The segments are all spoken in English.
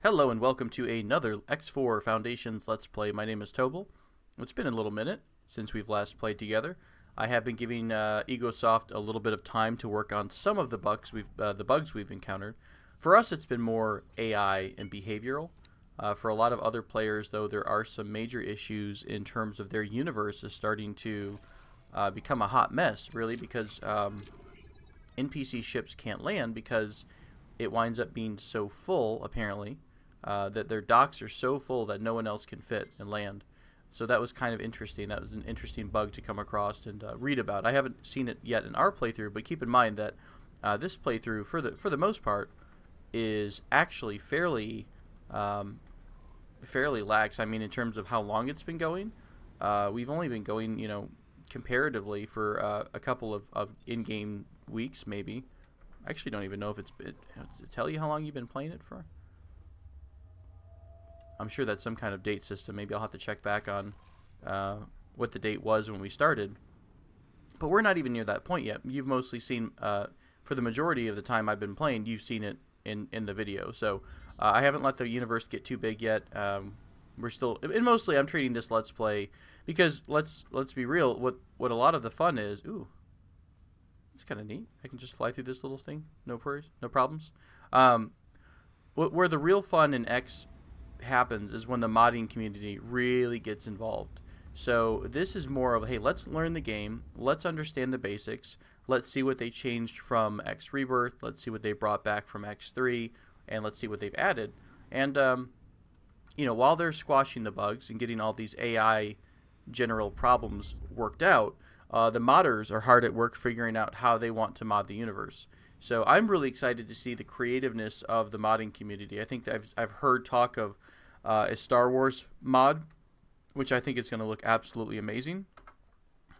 Hello and welcome to another X4 Foundations Let's Play. My name is Tobal. It's been a little minute since we've last played together. I have been giving Egosoft a little bit of time to work on some of the bugs we've encountered. For us, it's been more AI and behavioral. For a lot of other players, though, there are some major issues in terms of their universe is starting to become a hot mess, really, because NPC ships can't land because it winds up being so full, apparently, that their docks are so full that no one else can fit and land. So that was kind of interesting. That was an interesting bug to come across and read about. I haven't seen it yet in our playthrough, but keep in mind that this playthrough, for the most part, is actually fairly lax. I mean, in terms of how long it's been going, we've only been going, comparatively for a couple of in-game weeks, maybe. I actually don't even know if does it tell you how long you've been playing it for? I'm sure that's some kind of date system. Maybe I'll have to check back on what the date was when we started. But we're not even near that point yet. You've mostly seen, for the majority of the time I've been playing, you've seen it in the video. So I haven't let the universe get too big yet. We're still, and mostly I'm treating this Let's Play because let's be real. What a lot of the fun is. Ooh. It's kind of neat. I can just fly through this little thing. No worries. No problems. Where the real fun in X happens is when the modding community really gets involved. So this is more of, hey, let's learn the game. Let's understand the basics. Let's see what they changed from X Rebirth. Let's see what they brought back from X3. And let's see what they've added. And, while they're squashing the bugs and getting all these AI general problems worked out, the modders are hard at work figuring out how they want to mod the universe. So I'm really excited to see the creativeness of the modding community. I think that I've heard talk of a Star Wars mod, which I think is going to look absolutely amazing.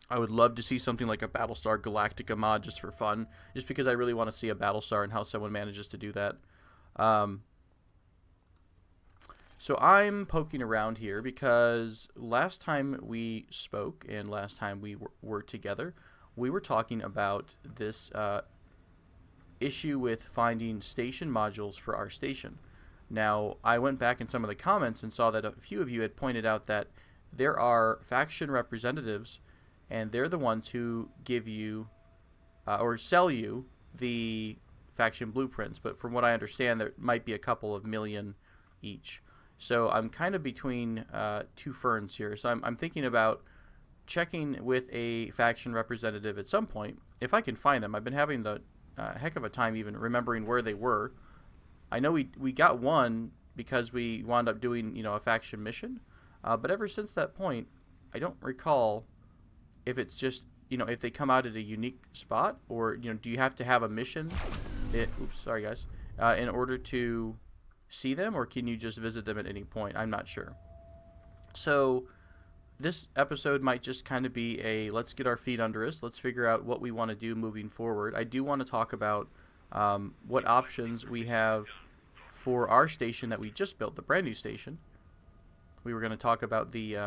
I would love to see something like a Battlestar Galactica mod just for fun, just because I really want to see a Battlestar and how someone manages to do that. So I'm poking around here because last time we spoke and last time we were together, we were talking about this issue with finding station modules for our station. Now, I went back in some of the comments and saw that a few of you had pointed out that there are faction representatives, and they're the ones who give you or sell you the faction blueprints. But from what I understand, there might be a couple of million each. So I'm kind of between two ferns here. So I'm thinking about checking with a faction representative at some point, if I can find them. I've been having the heck of a time even remembering where they were. I know we got one because we wound up doing, a faction mission. But ever since that point, I don't recall if it's just, if they come out at a unique spot, or, do you have to have a mission? Oops, sorry guys. In order to see them, or can you just visit them at any point? I'm not sure. So this episode might just kind of be a let's get our feet under us, let's figure out what we want to do moving forward. I do want to talk about what options we have for our station that we just built, the brand new station. We were going to talk about the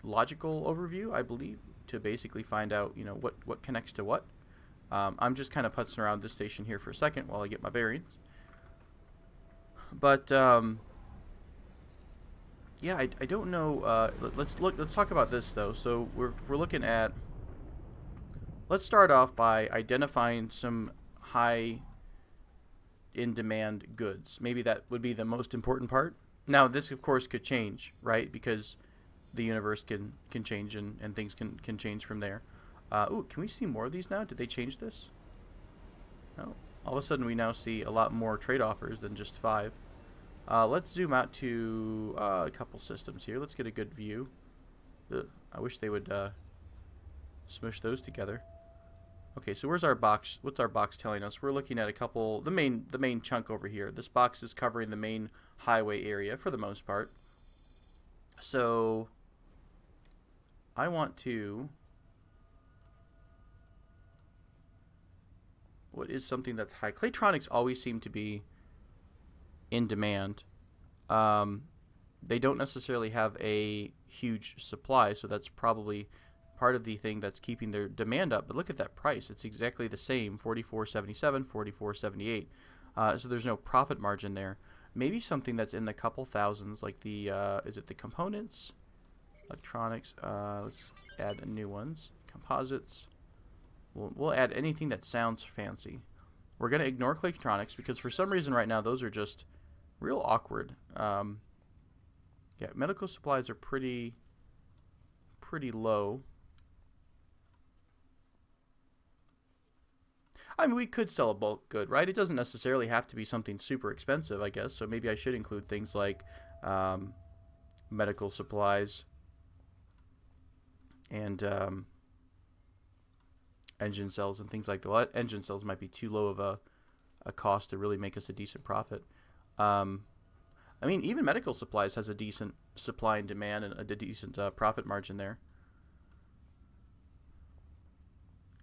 logical overview, I believe, to basically find out what connects to what. I'm just kind of putzing around this station here for a second while I get my bearings. But yeah, I don't know. Let's talk about this though. So we're looking at. Let's start off by identifying some high in demand goods. Maybe that would be the most important part. Now this of course could change, right? Because the universe can change and things can change from there. Ooh, can we see more of these now? Did they change this? No. All of a sudden we now see a lot more trade offers than just 5. Let's zoom out to a couple systems here. Let's get a good view. Ugh, I wish they would smush those together. Okay, so where's our box? What's our box telling us? We're looking at a couple, the main chunk over here. This box is covering the main highway area for the most part. So I want to. What is something that's high? Claytronics always seem to be in demand. They don't necessarily have a huge supply, so that's probably part of the thing that's keeping their demand up. But look at that price. It's exactly the same, $44.77, $44.78. So there's no profit margin there. Maybe something that's in the couple thousands, like the, is it the components? Electronics. Let's add new ones. Composites. We'll add anything that sounds fancy. We're going to ignore Claytronics because for some reason right now those are just real awkward. Yeah, medical supplies are pretty low. I mean, we could sell a bulk good, right? It doesn't necessarily have to be something super expensive, I guess. So maybe I should include things like medical supplies and engine cells and things like that. Well, engine cells might be too low of a cost to really make us a decent profit. I mean, even medical supplies has a decent supply and demand and a decent profit margin there.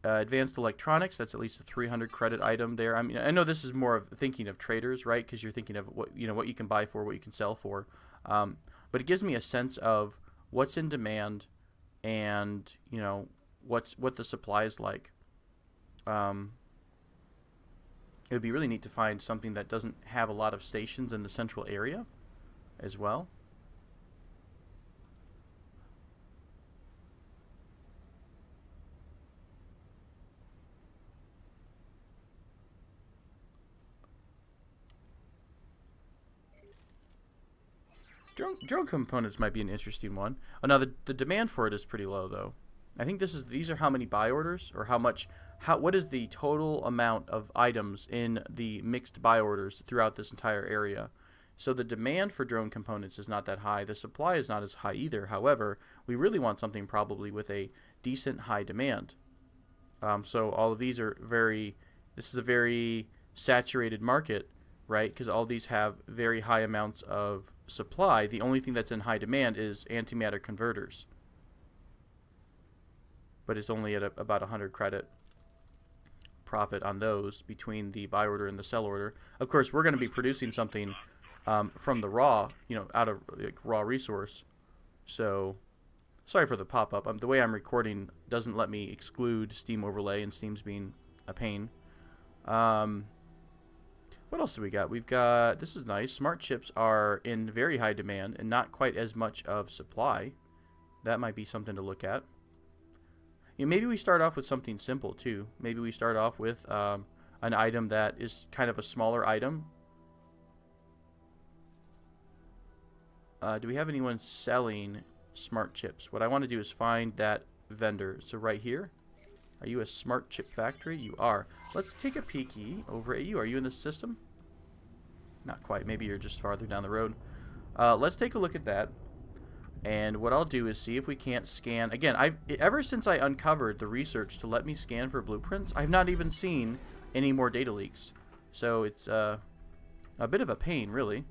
Advanced electronics, that's at least a 300 credit item there. I mean, I know this is more of thinking of traders, right? Because you're thinking of what you can buy for, what you can sell for. But it gives me a sense of what's in demand and what the supply is like. It would be really neat to find something that doesn't have a lot of stations in the central area as well. Drone components might be an interesting one. Oh, now the demand for it is pretty low though. I think these are how many buy orders, or what is the total amount of items in the mixed buy orders throughout this entire area. So the demand for drone components is not that high. The supply is not as high either. However, we really want something probably with a decent high demand. So all of these are this is a very saturated market, right? Because all these have very high amounts of supply. The only thing that's in high demand is antimatter converters. But it's only at about 100 credit profit on those between the buy order and the sell order. Of course, we're going to be producing something from the raw, out of raw resource. So, sorry for the pop-up. The way I'm recording doesn't let me exclude Steam Overlay, and Steam's being a pain. What else do we got? We've got, this is nice, smart chips are in very high demand and not quite as much of supply. That might be something to look at. Maybe we start off with something simple too. Maybe we start off with an item that is kind of a smaller item. Do we have anyone selling smart chips? What I want to do is find that vendor. So right here. Are you a smart chip factory? You are. Let's take a peeky over at you. Are you in the system? Not quite. Maybe you're just farther down the road. Let's take a look at that. And what I'll do is see if we can't scan. Again, ever since I uncovered the research to let me scan for blueprints, I've not even seen any more data leaks. So it's a bit of a pain, really.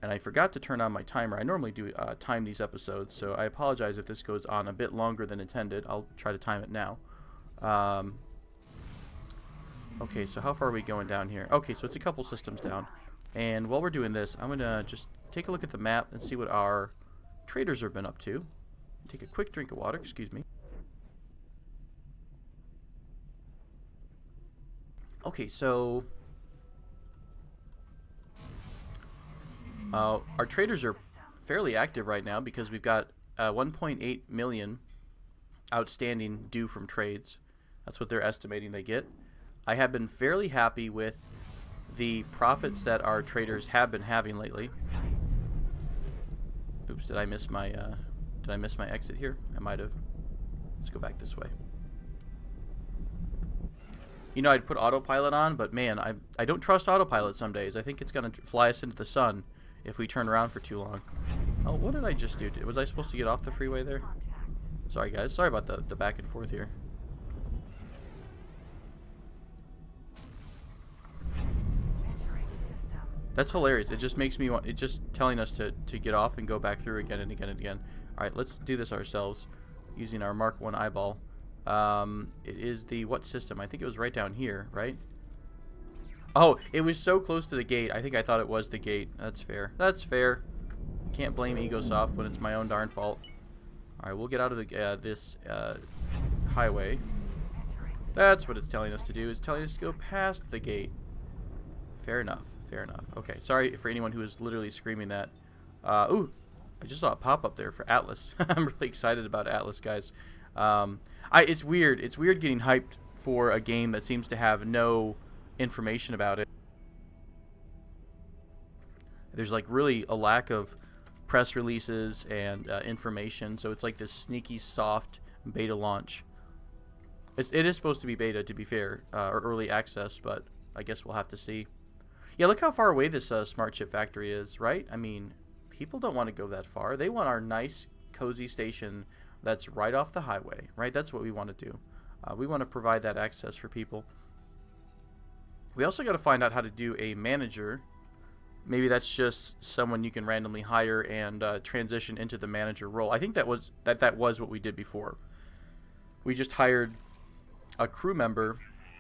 And I forgot to turn on my timer. I normally do time these episodes, so I apologize if this goes on a bit longer than intended. I'll try to time it now. Okay, so how far are we going down here? Okay, so it's a couple systems down. And while we're doing this, I'm going to just take a look at the map and see what our traders have been up to. Take a quick drink of water, excuse me. Okay, so our traders are fairly active right now because we've got 1.8 million outstanding due from trades. That's what they're estimating they get. I have been fairly happy with the profits that our traders have been having lately. Oops, did I miss my exit here? I might have. Let's go back this way. I'd put autopilot on, but man, I don't trust autopilot some days. I think it's gonna fly us into the sun if we turn around for too long. Oh, what did I just do? Was I supposed to get off the freeway there? Sorry guys, sorry about the back and forth here. That's hilarious. It just makes me want, it's just telling us to get off and go back through again and again and again. Alright, let's do this ourselves using our Mark 1 eyeball. It is the what system? I think it was right down here, right? Oh, it was so close to the gate. I think I thought it was the gate. That's fair. That's fair. Can't blame EgoSoft when it's my own darn fault. Alright, we'll get out of the this highway. That's what it's telling us to do. It's telling us to go past the gate. Fair enough. Fair enough. Okay, sorry for anyone who is literally screaming that. Ooh, I just saw a pop-up there for Atlas. I'm really excited about Atlas, guys. It's weird. It's weird getting hyped for a game that seems to have no information about it. There's like really a lack of press releases and information, so it's like this sneaky, soft beta launch. It is supposed to be beta, to be fair, or early access, but I guess we'll have to see. Yeah, look how far away this smart chip factory is, right? I mean, people don't want to go that far. They want our nice, cozy station that's right off the highway, right? That's what we want to do. We want to provide that access for people. We also got to find out how to do a manager. Maybe that's just someone you can randomly hire and transition into the manager role. I think that was what we did before. We just hired a crew member,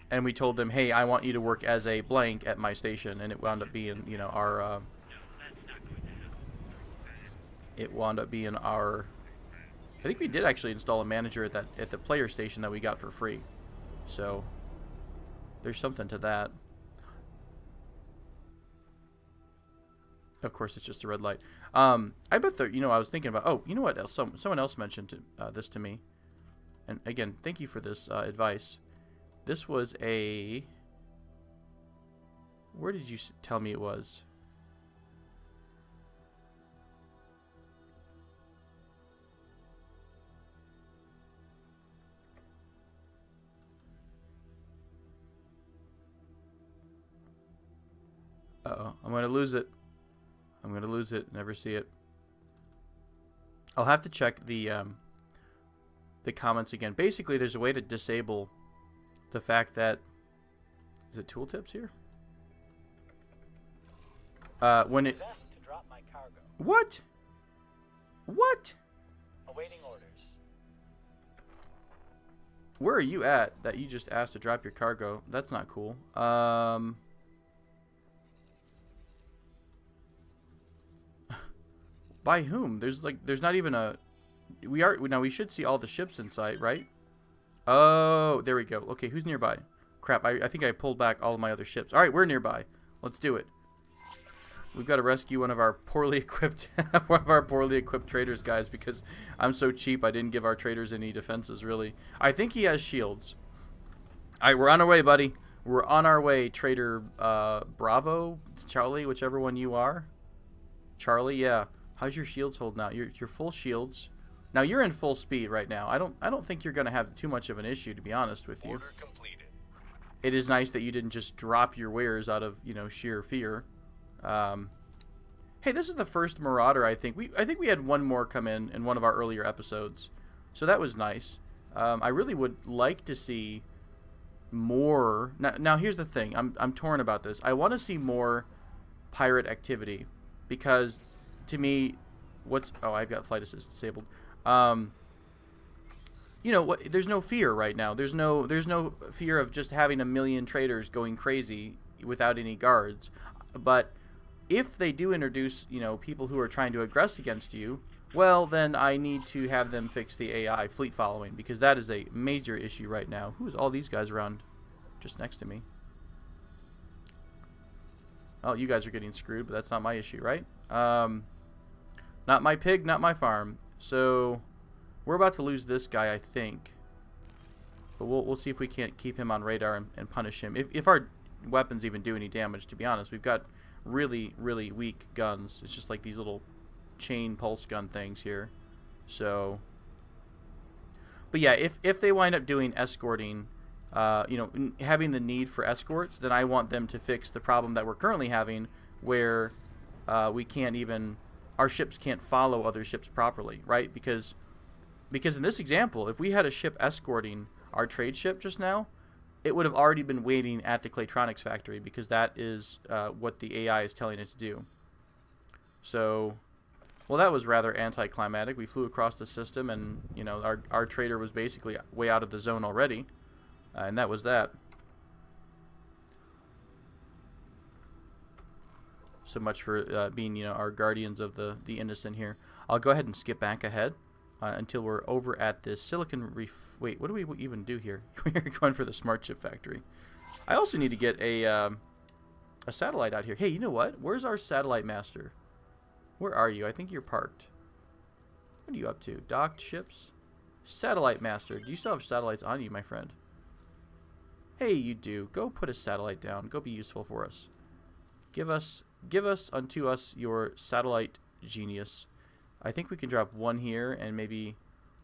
and we told them, "Hey, I want you to work as a blank at my station," and it wound up being, you know, our. It wound up being our. I think we did actually install a manager at the player station that we got for free, so there's something to that. Of course, it's just a red light. I bet there. You know, I was thinking about. Oh, you know what else? Someone else mentioned this to me. And again, thank you for this advice. This was a... Where did you tell me it was? Uh-oh, I'm going to lose it. I'm going to lose it. Never see it. I'll have to check the comments again. Basically, there's a way to disable the fact that... Is it tooltips here? When it... Asked to drop my cargo. What? What? Awaiting orders. Where are you at that you just asked to drop your cargo? That's not cool. By whom? There's not even a... Now we should see all the ships in sight, right? Oh, there we go. Okay, who's nearby? Crap, I think I pulled back all of my other ships. Alright, we're nearby. Let's do it. We've got to rescue one of our poorly equipped traders, guys, because I'm so cheap I didn't give our traders any defenses, really. I think he has shields. Alright, we're on our way, buddy. We're on our way, Trader Bravo, Charlie, whichever one you are. Charlie, yeah. How's your shields holding out? You're full shields. Now you're in full speed right now. I don't think you're gonna have too much of an issue, to be honest with you. Order completed. It is nice that you didn't just drop your wares out of, you know, sheer fear. Hey, this is the first Marauder. I think we had one more come in one of our earlier episodes, so that was nice. I really would like to see more. Now here's the thing. I'm torn about this. I want to see more pirate activity because, to me, I've got flight assist disabled. You know, there's no fear right now. There's no fear of just having a million traders going crazy without any guards. But if they do introduce, you know, people who are trying to aggress against you, well, then I need to have them fix the AI fleet following, because that is a major issue right now. Who's all these guys around just next to me? Oh, you guys are getting screwed, but that's not my issue, right? Not my pig, not my farm. So we're about to lose this guy, I think. But we'll see if we can't keep him on radar and punish him. If our weapons even do any damage, to be honest. We've got really, really weak guns. It's just like these little chain pulse gun things here. So, but yeah, if they wind up doing escorting, you know, having the need for escorts, then I want them to fix the problem that we're currently having, where we can't even... Our ships can't follow other ships properly, right? Because in this example, if we had a ship escorting our trade ship just now, it would have already been waiting at the Claytronics factory, because that is what the AI is telling it to do. So, well, that was rather anticlimactic. We flew across the system, and, you know, our trader was basically way out of the zone already, and that was that. So much for being, you know, our guardians of the innocent here. I'll go ahead and skip back ahead. until we're over at this silicon reef. Wait, what do we even do here? We're going for the smart chip factory. I also need to get a satellite out here. Hey, you know what? Where's our satellite master? Where are you? I think you're parked. What are you up to? Docked ships? Satellite master. Do you still have satellites on you, my friend? Hey, you do. Go put a satellite down. Go be useful for us. Give us unto us your satellite genius. I think we can drop one here and maybe...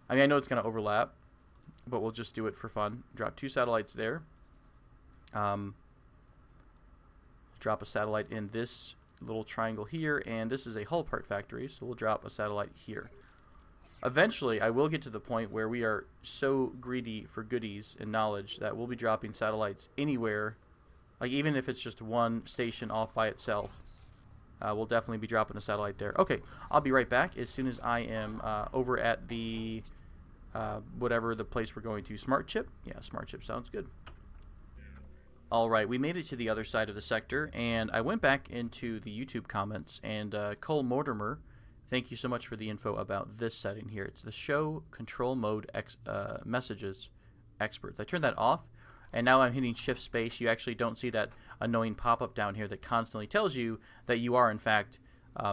I mean, I know it's going to overlap, but we'll just do it for fun. Drop 2 satellites there. Drop a satellite in this little triangle here, and this is a hull part factory, so we'll drop a satellite here. Eventually, I will get to the point where we are so greedy for goodies and knowledge that we'll be dropping satellites anywhere, like even if it's just one station off by itself. We'll definitely be dropping a satellite there. Okay, I'll be right back as soon as I am over at the, whatever the place we're going to. Smart Chip? Yeah, Smart Chip sounds good. Alright, we made it to the other side of the sector, and I went back into the YouTube comments, and Cole Mortimer, thank you so much for the info about this setting here. It's the Show Control Mode Messages Experts. I turned that off, and now I'm hitting Shift Space. You actually don't see that annoying pop-up down here that constantly tells you that you are, in fact,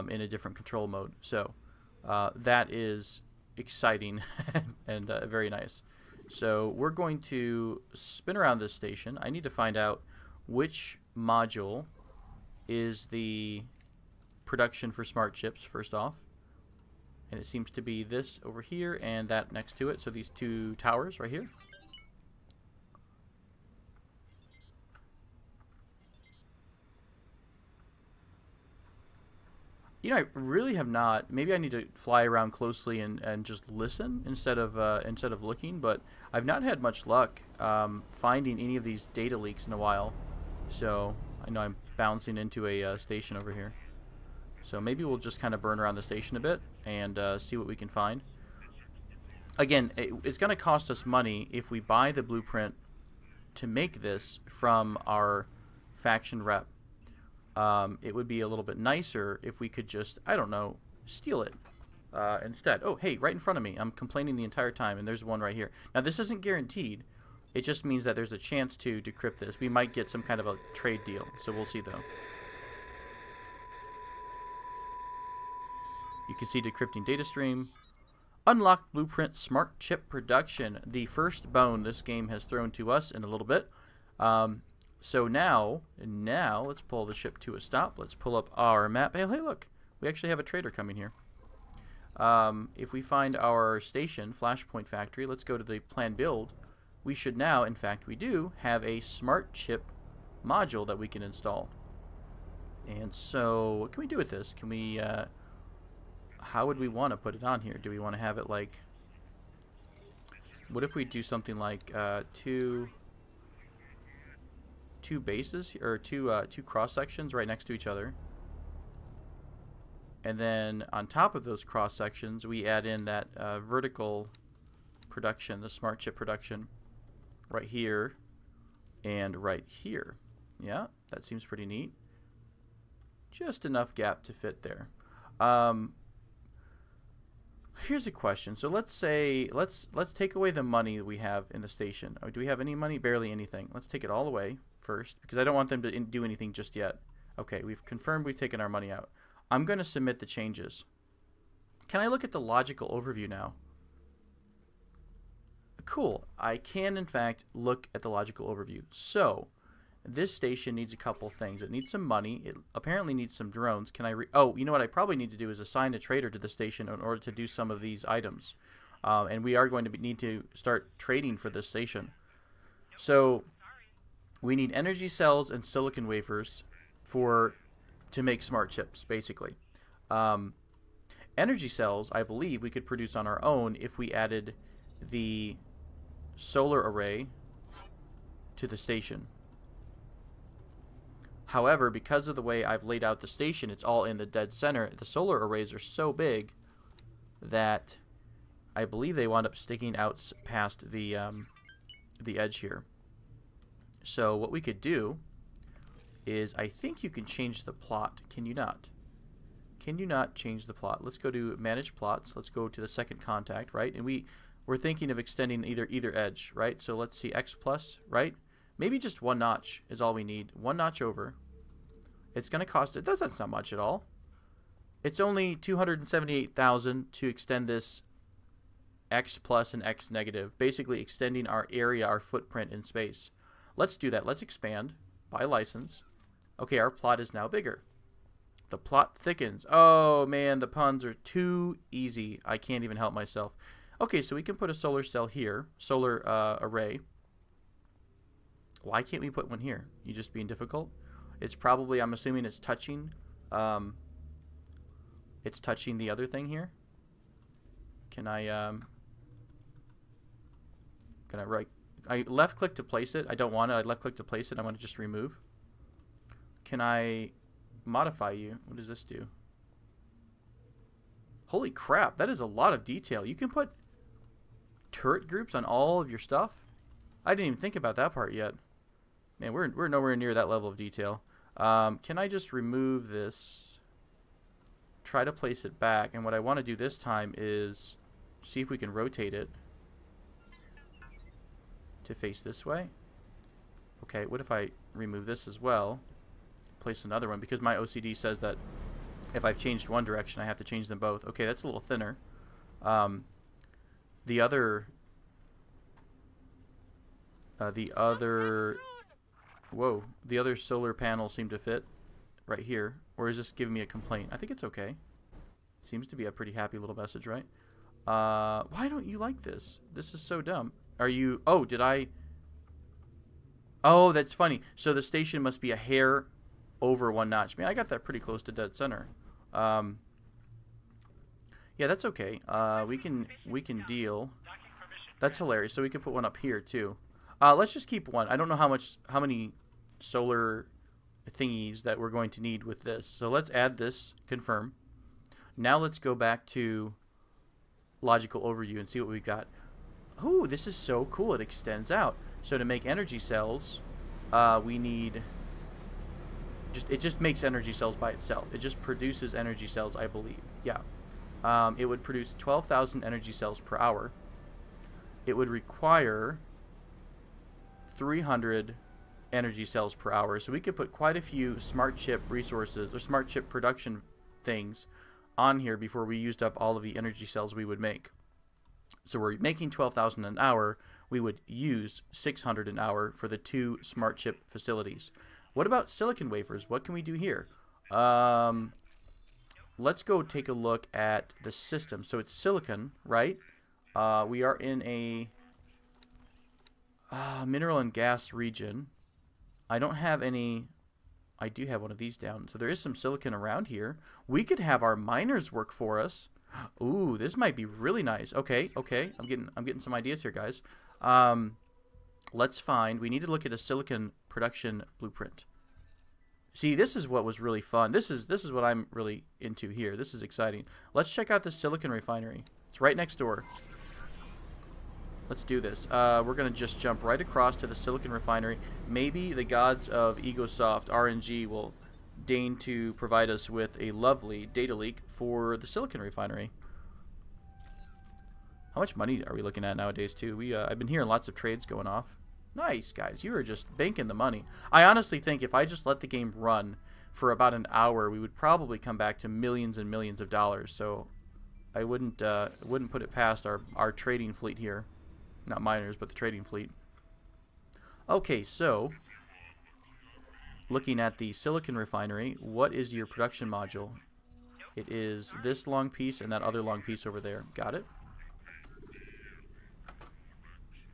in a different control mode. So that is exciting and very nice. So we're going to spin around this station. I need to find out which module is the production for smart chips, first off. And it seems to be this over here and that next to it. So these 2 towers right here. You know, I really have not. Maybe I need to fly around closely and just listen instead of looking. But I've not had much luck finding any of these data leaks in a while. So I know I'm bouncing into a station over here. So maybe we'll just kind of burn around the station a bit and see what we can find. Again, it's going to cost us money if we buy the blueprint to make this from our faction rep. It would be a little bit nicer if we could just, I don't know, steal it instead. Oh, hey, right in front of me. I'm complaining the entire time, and there's one right here. Now, this isn't guaranteed. It just means that there's a chance to decrypt this. We might get some kind of a trade deal, so we'll see, though. You can see decrypting data stream. Unlock blueprint smart chip production. The first bone this game has thrown to us in a little bit. So now let's pull the ship to a stop. Let's pull up our map. Hey, look. We actually have a trader coming here. If we find our station, Flashpoint Factory, let's go to the plan build. We should now, in fact we do, have a smart chip module that we can install. And so, what can we do with this? Can we, how would we want to put it on here? Do we want to have it like, what if we do something like two bases, or two cross sections right next to each other, and then on top of those cross sections we add in that vertical production, the smart chip production, right here and right here. Yeah, that seems pretty neat. Just enough gap to fit there. Here's a question. So let's say let's take away the money that we have in the station. Oh, do we have any money? Barely anything. Let's take it all away first, because I don't want them to do anything just yet. Okay, we've confirmed we've taken our money out. I'm going to submit the changes. Can I look at the logical overview now? Cool. I can, in fact, look at the logical overview. So, this station needs a couple things. It needs some money. It apparently needs some drones. Can I oh, you know what I probably need to do is assign a trader to the station in order to do some of these items. And we are going to need to start trading for this station. So, we need energy cells and silicon wafers to make smart chips, basically. Energy cells, I believe, we could produce on our own if we added the solar array to the station. However, because of the way I've laid out the station, it's all in the dead center. The solar arrays are so big that I believe they wound up sticking out past the edge here. So what we could do is, I think you can change the plot. Can you not? can you not change the plot? Let's go to manage plots. Let's go to the second contact, right? And we're thinking of extending either edge, right? So let's see, X plus, right? Maybe just one notch is all we need. One notch over. It's going to cost, that's not much at all. It's only 278,000 to extend this X plus and X negative, basically extending our area, our footprint in space. Let's do that. Let's expand by license. Okay, our plot is now bigger. The plot thickens. Oh man, the puns are too easy. I can't even help myself. Okay, so we can put a solar cell here, solar array. Why can't we put one here? You just being difficult? It's probably, I'm assuming it's touching the other thing here. Can I right? I left click to place it. I don't want it. I left click to place it. I want to just remove. Can I modify you? What does this do? Holy crap, that is a lot of detail. You can put turret groups on all of your stuff. I didn't even think about that part yet. Man, we're nowhere near that level of detail. Can I just remove this? Try to place it back, and what I want to do this time is see if we can rotate it to face this way. Okay, what if I remove this as well? Place another one, because my OCD says that if I've changed one direction, I have to change them both. Okay, that's a little thinner. The other, whoa, the other solar panel seemed to fit right here. Or is this giving me a complaint? I think it's okay. Seems to be a pretty happy little message, right? Why don't you like this? This is so dumb. Are you, oh, did I, oh, that's funny. So the station must be a hair over one notch. Man, I got that pretty close to dead center. Yeah, that's okay. We can deal. That's hilarious. So we can put one up here too. Let's just keep one. I don't know how many solar thingies that we're going to need with this. So let's add this, confirm. Now let's go back to logical overview and see what we got. Ooh, this is so cool. It extends out. So to make energy cells, we need it just makes energy cells by itself. It just produces energy cells, I believe. Yeah. It would produce 12,000 energy cells per hour. It would require 300 energy cells per hour. So we could put quite a few smart chip resources or smart chip production things on here before we used up all of the energy cells we would make. So we're making 12,000 an hour. We would use 600 an hour for the 2 smart chip facilities. What about silicon wafers? What can we do here? Let's go take a look at the system. So it's silicon, right? We are in a mineral and gas region. I don't have any. I do have one of these down. So there is some silicon around here. We could have our miners work for us. Ooh, this might be really nice. Okay, okay. I'm getting some ideas here, guys. Let's find. We need to look at a silicon production blueprint. See, this is what was really fun. This is what I'm really into here. This is exciting. Let's check out the silicon refinery. It's right next door. Let's do this. We're going to just jump right across to the silicon refinery. Maybe the gods of EgoSoft RNG will deign to provide us with a lovely data leak for the silicon refinery. How much money are we looking at nowadays, too? I've been hearing lots of trades going off. Nice, guys. You are just banking the money. I honestly think if I just let the game run for about an hour, we would probably come back to millions and millions of dollars. So I wouldn't put it past our trading fleet here. Not miners, but the trading fleet. Okay, so looking at the silicon refinery, what is your production module? It is this long piece and that other long piece over there. Got it?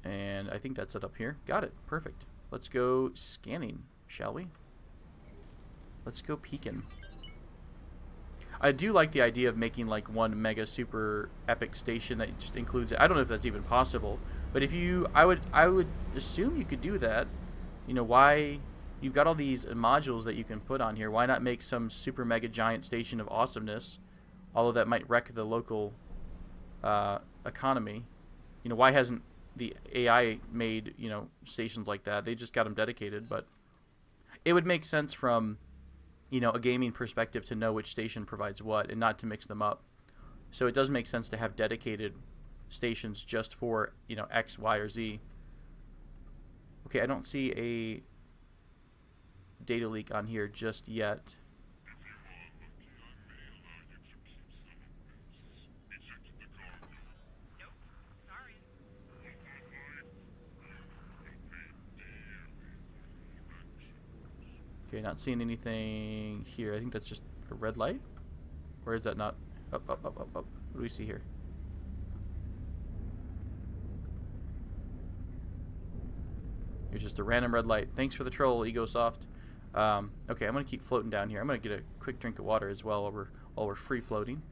And I think that's it up here. Got it. Perfect. Let's go scanning, shall we? Let's go peeking. I do like the idea of making like one mega super epic station that just includes it. I don't know if that's even possible, but if you, I would assume you could do that. You know, why you've got all these modules that you can put on here. Why not make some super mega giant station of awesomeness? Although that might wreck the local economy. You know, why hasn't the AI made, you know, stations like that? They just got them dedicated, but it would make sense from, you know, a gaming perspective to know which station provides what and not to mix them up. So it does make sense to have dedicated stations just for, you know, X, Y, or Z. Okay, I don't see a data leak on here just yet. Okay, not seeing anything here. I think that's just a red light. Or is that not? Up, up, up, up, up. What do we see here? Here's just a random red light. Thanks for the troll, EgoSoft. Okay, I'm gonna keep floating down here. I'm gonna get a quick drink of water as well while we're free floating.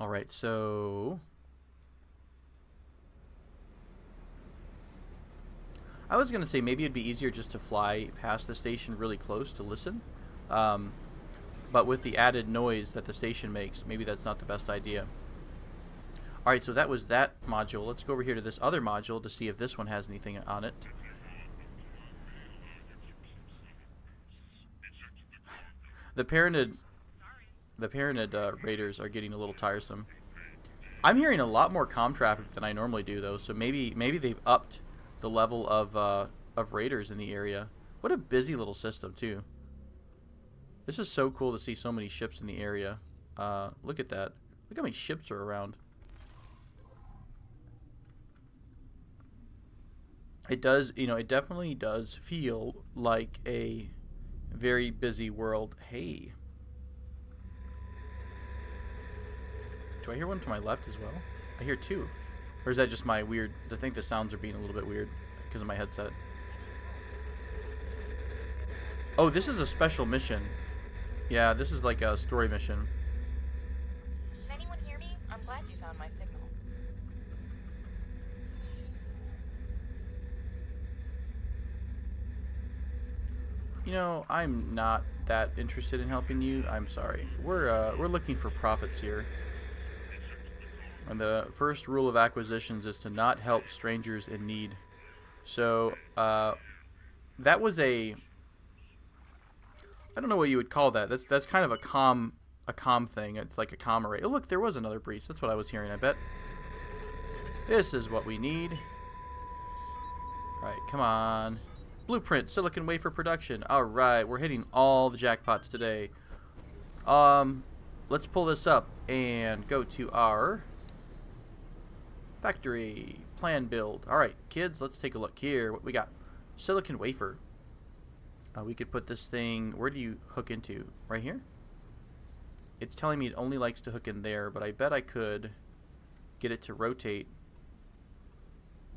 All right, so I was gonna say maybe it'd be easier just to fly past the station really close to listen, but with the added noise that the station makes, maybe that's not the best idea. All right, so that was that module. Let's go over here to this other module to see if this one has anything on it. The Paranid raiders are getting a little tiresome. I'm hearing a lot more comm traffic than I normally do, though, so maybe they've upped the level of raiders in the area. What a busy little system, too. This is so cool to see so many ships in the area. Look at that. Look how many ships are around. It does, you know, it definitely does feel like a very busy world. Hey. Do I hear one to my left as well? I hear two. Or is that just my weird... I think the sounds are being a little bit weird because of my headset. Oh, this is a special mission. Yeah, this is like a story mission. Can anyone hear me? I'm glad you found my signal. You know, I'm not that interested in helping you. I'm sorry. We're looking for profits here. And the first rule of acquisitions is to not help strangers in need. So, that was a... I don't know what you would call that. That's kind of a comm thing. It's like a comm array. Oh, look, there was another breach. That's what I was hearing, I bet. This is what we need. Alright, come on. Blueprint, silicon wafer production. Alright, we're hitting all the jackpots today. Let's pull this up and go to our factory plan build. Alright, kids, let's take a look here. What we got? Silicon wafer. We could put this thing... Where do you hook into? Right here? It's telling me it only likes to hook in there, but I bet I could get it to rotate.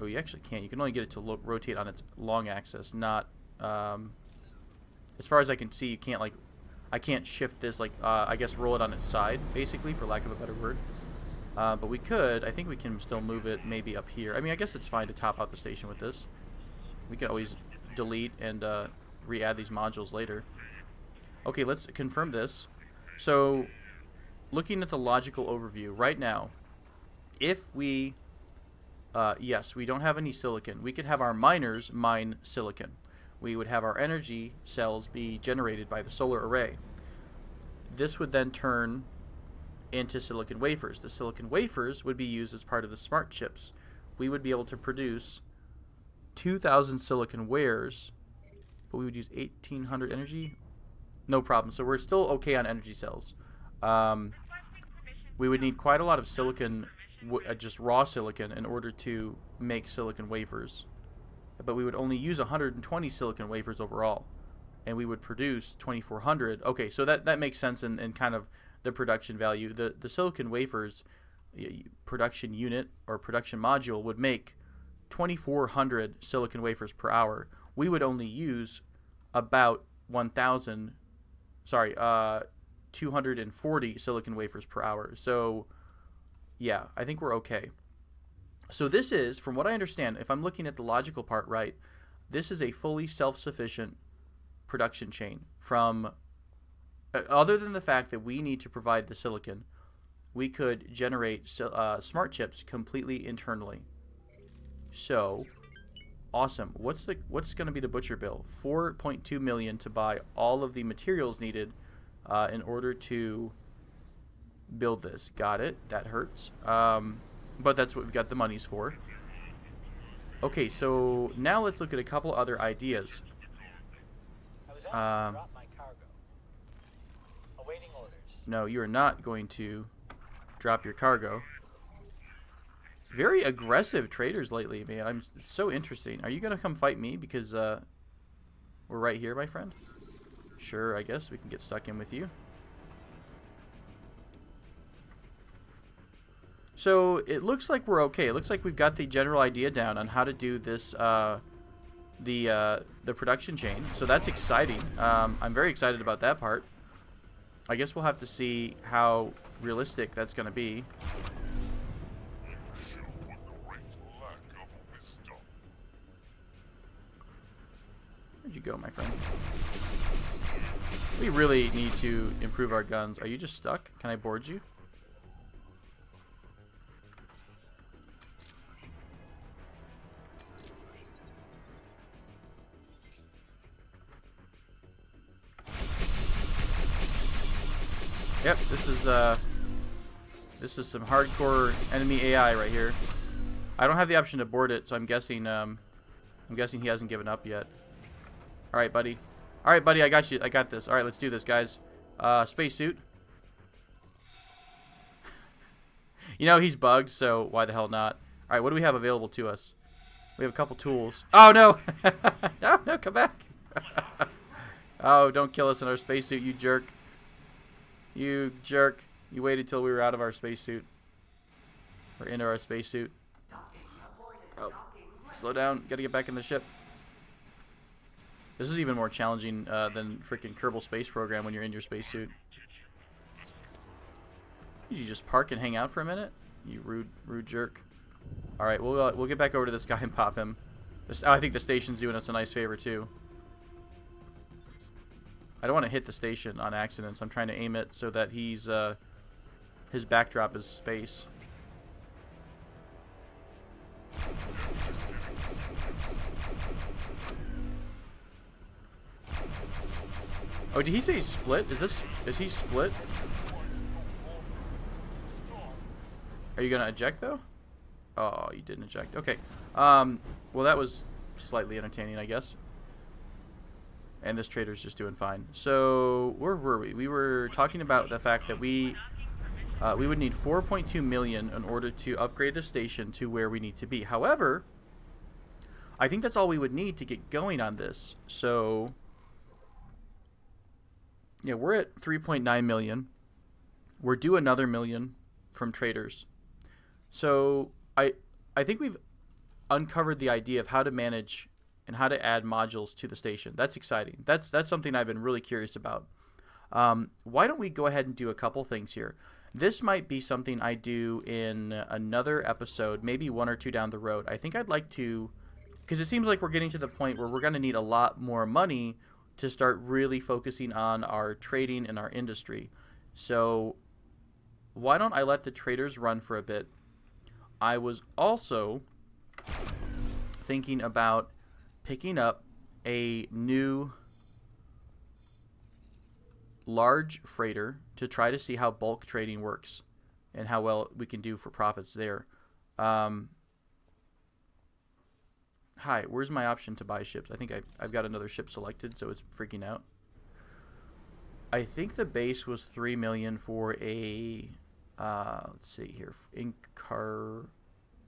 Oh, you actually can't. You can only get it to rotate on its long axis, not... as far as I can see, you can't, like... I can't shift this, like, I guess roll it on its side, basically, for lack of a better word. But we could. I think we can still move it maybe up here. I mean, I guess it's fine to top out the station with this. We can always delete and re-add these modules later. Okay, let's confirm this. So, looking at the logical overview, right now, if we... yes, we don't have any silicon. We could have our miners mine silicon. We would have our energy cells be generated by the solar array. This would then turn into silicon wafers. The silicon wafers would be used as part of the smart chips. We would be able to produce 2,000 silicon wares, but we would use 1,800 energy. No problem. So we're still okay on energy cells. We would need quite a lot of silicon, just raw silicon, in order to make silicon wafers. But we would only use 120 silicon wafers overall, and we would produce 2,400. Okay, so that makes sense in kind of the production value. The silicon wafers production unit or production module would make 2,400 silicon wafers per hour. We would only use about 240 silicon wafers per hour. So, yeah, I think we're okay. So this is, from what I understand, if I'm looking at the logical part right, this is a fully self-sufficient production chain from, other than the fact that we need to provide the silicon, we could generate smart chips completely internally. So, awesome. What's going to be the butcher bill? 4.2 million to buy all of the materials needed in order to build this. Got it. That hurts. But that's what we've got the monies for. Okay, so now let's look at a couple other ideas. I was asked to drop my cargo. Awaiting orders. No, you are not going to drop your cargo. Very aggressive traders lately, man. It's so interesting. Are you going to come fight me? Because we're right here, my friend. Sure, I guess we can get stuck in with you. So it looks like we're okay. It looks like we've got the general idea down on how to do this, the production chain. So that's exciting. I'm very excited about that part. I guess we'll have to see how realistic that's going to be. Where'd you go, my friend? We really need to improve our guns. Are you just stuck? Can I board you? Yep, this is some hardcore enemy AI right here. I don't have the option to board it, so I'm guessing he hasn't given up yet. All right, buddy. All right, buddy, I got you. I got this. All right, let's do this, guys. Spacesuit. You know he's bugged, so why the hell not? All right, what do we have available to us? We have a couple tools. Oh no! No, come back! Oh, don't kill us in our spacesuit, you jerk! You jerk! You waited till we were out of our spacesuit, or into our spacesuit. Oh, slow down! Gotta get back in the ship. This is even more challenging than freaking Kerbal Space Program when you're in your spacesuit. Did you just park and hang out for a minute? You rude jerk. All right, we'll get back over to this guy and pop him. I think the station's doing us a nice favor too. I don't want to hit the station on accident, so I'm trying to aim it so that his backdrop is space. Oh, did he say split? Is he split? Are you gonna eject though? Oh, you didn't eject. Okay. Well, that was slightly entertaining, I guess. And this trader's just doing fine. So where were we? We were talking about the fact that we would need 4.2 million in order to upgrade the station to where we need to be. However, I think that's all we would need to get going on this. So yeah, we're at 3.9 million. We're due another million from traders. So I think we've uncovered the idea of how to manage and how to add modules to the station. That's exciting. That's something I've been really curious about. Why don't we go ahead and do a couple things here? This might be something I do in another episode, maybe one or two down the road. I think I'd like to, because it seems like we're getting to the point where we're going to need a lot more money to start really focusing on our trading and our industry. So why don't I let the traders run for a bit? I was also thinking about picking up a new large freighter to try to see how bulk trading works and how well we can do for profits there. Hi, where's my option to buy ships? I think I've got another ship selected, so it's freaking out. I think the base was 3 million for a let's see here,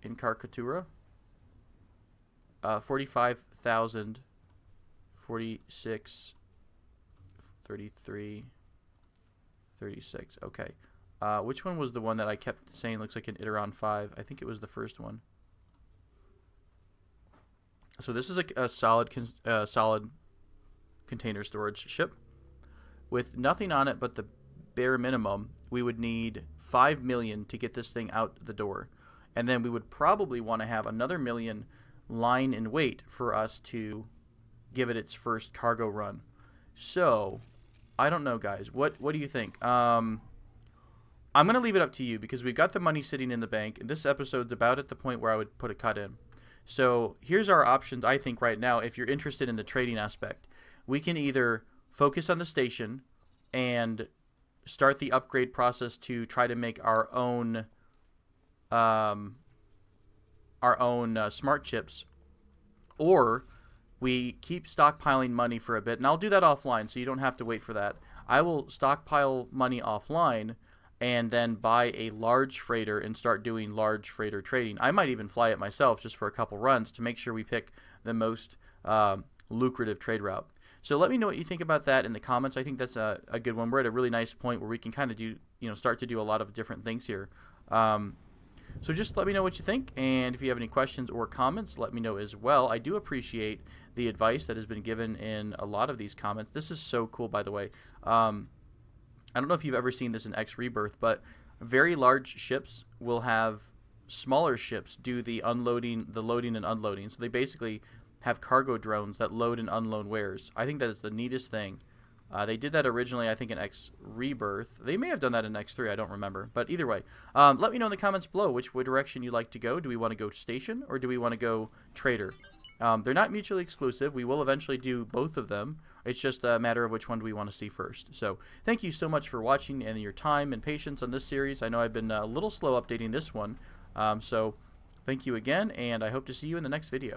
Incarcatura. 45,000, 46, 33, 36. Okay. Which one was the one that I kept saying looks like an Iteron 5? I think it was the first one. So this is a solid container storage ship with nothing on it but the bare minimum. We would need 5 million to get this thing out the door, and then we would probably want to have another million line in wait for us to give it its first cargo run. So I don't know, guys. What do you think? I I'm going to leave it up to you because we've got the money sitting in the bank, and this episode's about at the point where I would put a cut in. So here's our options, I think, right now, if you're interested in the trading aspect. We can either focus on the station and start the upgrade process to try to make our own smart chips, or we keep stockpiling money for a bit, and I'll do that offline so you don't have to wait for that. I will stockpile money offline and then buy a large freighter and start doing large freighter trading. I might even fly it myself just for a couple runs to make sure we pick the most lucrative trade route. So let me know what you think about that in the comments. I think that's a good one. We're at a really nice point where we can kind of do, start to do a lot of different things here. So just let me know what you think, and if you have any questions or comments, let me know as well. I do appreciate the advice that has been given in a lot of these comments. This is so cool, by the way. I don't know if you've ever seen this in X Rebirth, but very large ships will have smaller ships do the loading and unloading. So they basically have cargo drones that load and unload wares. I think that is the neatest thing. They did that originally, I think, in X Rebirth. They may have done that in X3, I don't remember. But either way, let me know in the comments below which direction you'd like to go. Do we want to go station or do we want to go trader? They're not mutually exclusive. We will eventually do both of them. It's just a matter of which one do we want to see first. So thank you so much for watching and your time and patience on this series. I know I've been a little slow updating this one. So thank you again, and I hope to see you in the next video.